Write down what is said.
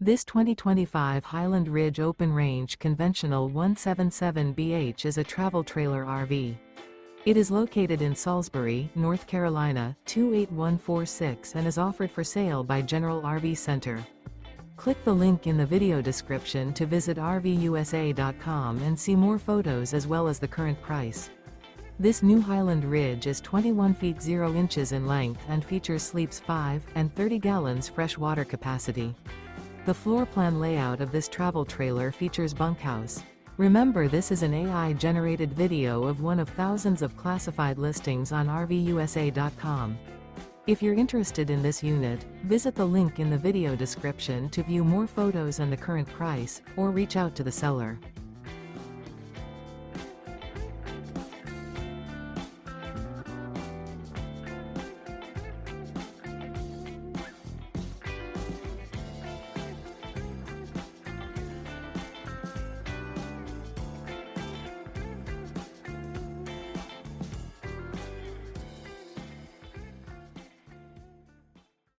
This 2025 Highland Ridge Open Range Conventional 177BH is a travel trailer RV. It is located in Salisbury, North Carolina, 28146 and is offered for sale by General RV Center. Click the link in the video description to visit RVUSA.com and see more photos as well as the current price. This new Highland Ridge is 21 feet 0 inches in length and features sleeps 5 and 30 gallons fresh water capacity. The floor plan layout of this travel trailer features bunkhouse. Remember, this is an AI-generated video of one of thousands of classified listings on RVUSA.com. If you're interested in this unit, visit the link in the video description to view more photos and the current price, or reach out to the seller.